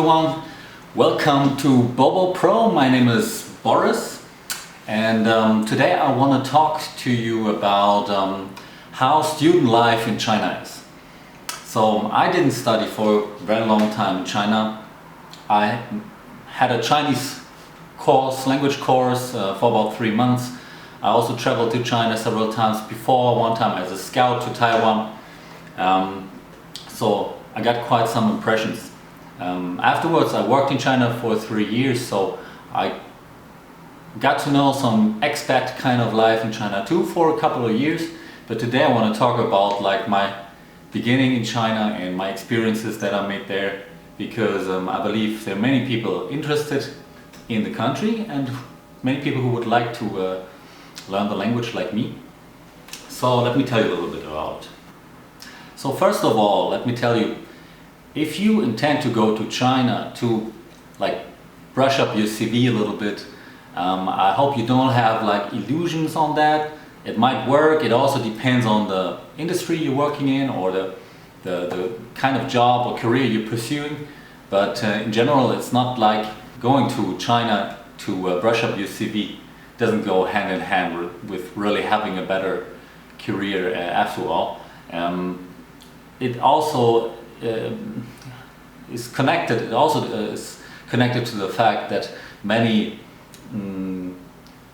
everyone, welcome to Bobo Pro. My name is Boris, and today I want to talk to you about how student life in China is. So I didn't study for a very long time in China. I had a Chinese language course for about 3 months. I also traveled to China several times before, one time as a scout to Taiwan. So I got quite some impressions. Afterwards I worked in China for 3 years, so I got to know some expat kind of life in China too for a couple of years. But today I want to talk about my beginning in China and my experiences that I made there, because I believe there are many people interested in the country and many people who would like to learn the language like me. So let me tell you a little bit about it. So first of all, let me tell you, if you intend to go to China to brush up your CV a little bit, I hope you don't have illusions on that. It might work. It also depends on the industry you're working in or the kind of job or career you're pursuing. But in general, it's not like going to China to brush up your CV. It doesn't go hand in hand with really having a better career after all. It also is connected. It also is connected to the fact that many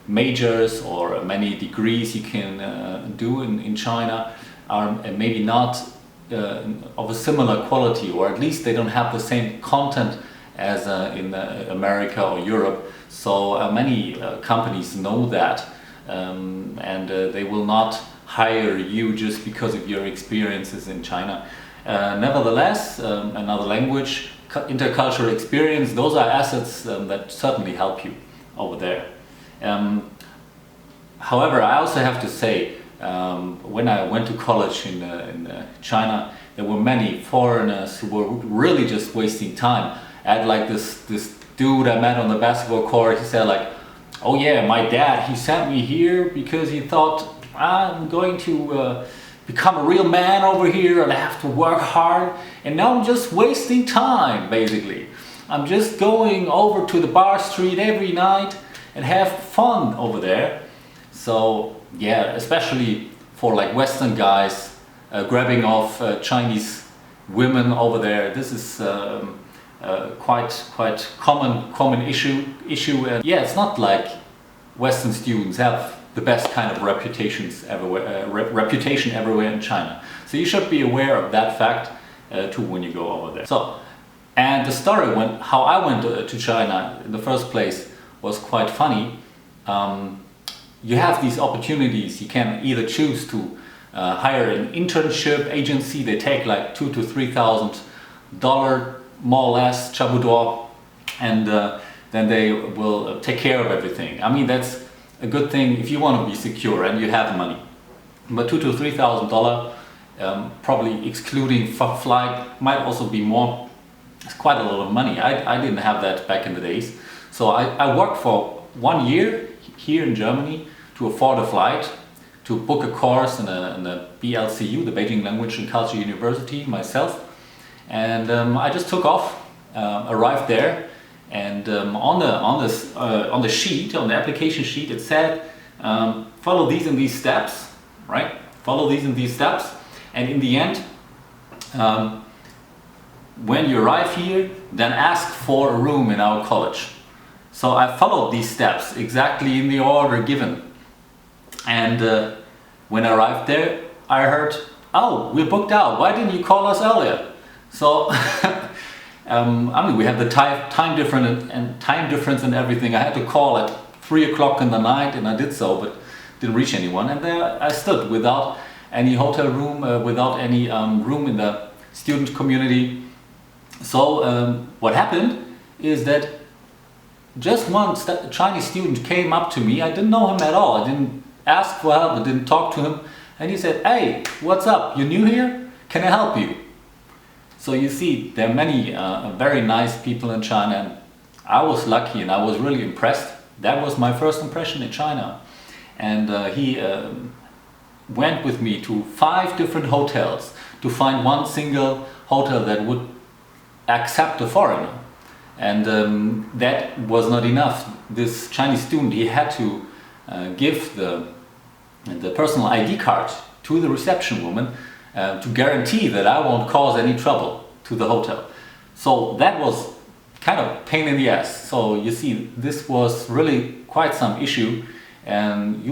majors or many degrees you can do in China are maybe not of a similar quality, or at least they don't have the same content as in America or Europe. So many companies know that, and they will not hire you just because of your experiences in China. Nevertheless, another language, intercultural experience, those are assets that certainly help you over there. However, I also have to say, when I went to college in China, there were many foreigners who were really just wasting time. I had this dude I met on the basketball court. He said oh yeah, my dad, he sent me here because he thought I'm going to become a real man over here and I have to work hard, and now I'm just wasting time basically. I'm just going over to the bar street every night and have fun over there. So yeah, especially for Western guys grabbing off Chinese women over there, this is quite common issue. And yeah, it's not like Western students have the best kind of reputation everywhere in China. So you should be aware of that fact too when you go over there. So, and the story how I went to China in the first place was quite funny. You have these opportunities. You can either choose to hire an internship agency. They take $2,000 to $3,000 more or less, chabuduo, and then they will take care of everything. I mean, that's a good thing if you want to be secure and you have money. But $2,000 to $3,000, probably excluding flight, might also be more. It's quite a lot of money. I didn't have that back in the days. So I worked for 1 year here in Germany to afford a flight, to book a course in the BLCU, the Beijing Language and Culture University, myself. And I just took off, arrived there. And on the sheet, on the application sheet, it said, follow these and these steps, right? Follow these and these steps. And in the end, when you arrive here, then ask for a room in our college. So I followed these steps exactly in the order given. And when I arrived there, I heard, oh, we're booked out. Why didn't you call us earlier? So I mean, we had the time difference and everything. I had to call at 3 o'clock in the night, and I did so, but didn't reach anyone. And there I stood without any hotel room, without any room in the student community. So what happened is that just one Chinese student came up to me. I didn't know him at all. I didn't ask for help. I didn't talk to him. And he said, hey, what's up? You new here? Can I help you? So you see, there are many very nice people in China, and I was lucky and I was really impressed. That was my first impression in China. And he went with me to 5 different hotels to find one single hotel that would accept a foreigner. And that was not enough. This Chinese student, he had to give the personal ID card to the reception woman to guarantee that I won't cause any trouble to the hotel. So that was kind of pain in the ass. So you see, this was really quite some issue, and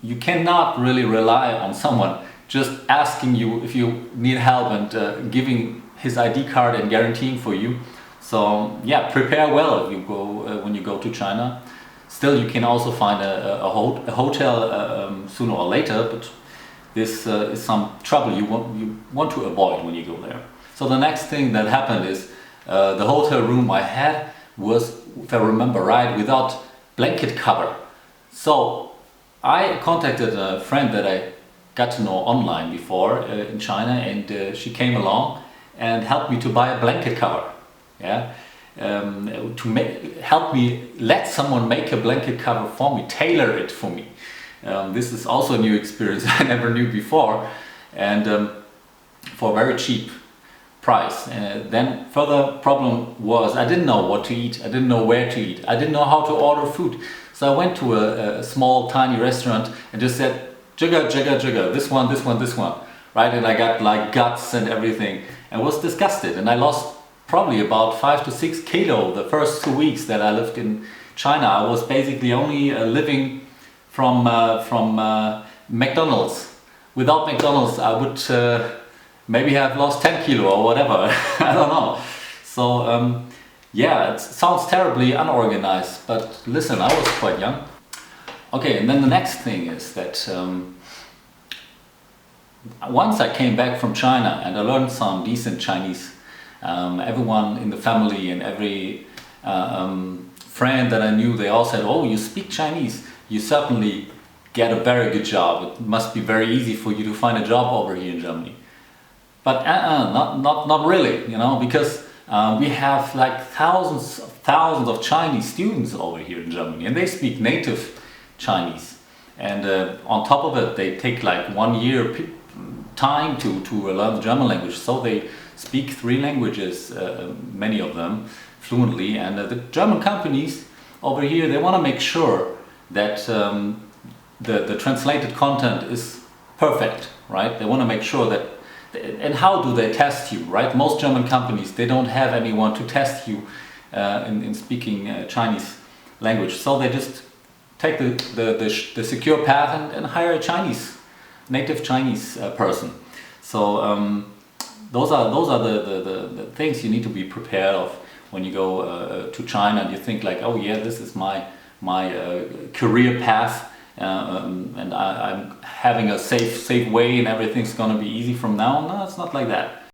you cannot really rely on someone just asking you if you need help and giving his ID card and guaranteeing for you. So yeah, prepare well if you go when you go to China. Still, you can also find a hotel sooner or later, but this is some trouble you want to avoid when you go there. So the next thing that happened is the hotel room I had was, if I remember right, without blanket cover. So I contacted a friend that I got to know online before in China, and she came along and helped me to buy a blanket cover. Yeah, help me let someone make a blanket cover for me, tailor it for me. This is also a new experience I never knew before, and for a very cheap price. Then further problem was I didn't know what to eat, I didn't know where to eat, I didn't know how to order food. So I went to a small tiny restaurant and just said, jigga, jigga, jigga, this one, this one, this one, right? And I got like guts and everything and was disgusted, and I lost probably about 5 to 6 kilo the first 2 weeks that I lived in China. I was basically only living from McDonald's. Without McDonald's I would maybe have lost 10 kilo or whatever. I don't know. So yeah, it sounds terribly unorganized, but listen, I was quite young. Okay, and then the next thing is that once I came back from China and I learned some decent Chinese. Everyone in the family and every friend that I knew, they all said, oh, you speak Chinese, you certainly get a very good job. It must be very easy for you to find a job over here in Germany. But not really, you know, because we have like thousands of Chinese students over here in Germany, and they speak native Chinese. And on top of it, they take like 1 year time to learn the German language. So they speak 3 languages, many of them, fluently. And the German companies over here, they want to make sure that the translated content is perfect, right? They want to make sure that. And how do they test you, right? Most German companies, they don't have anyone to test you in speaking Chinese language. So they just take the secure path and hire a native Chinese person. So those are the things you need to be prepared of when you go to China and you think like, oh yeah, this is my career path. And I'm having a safe way and everything's gonna be easy from now on. No, it's not like that.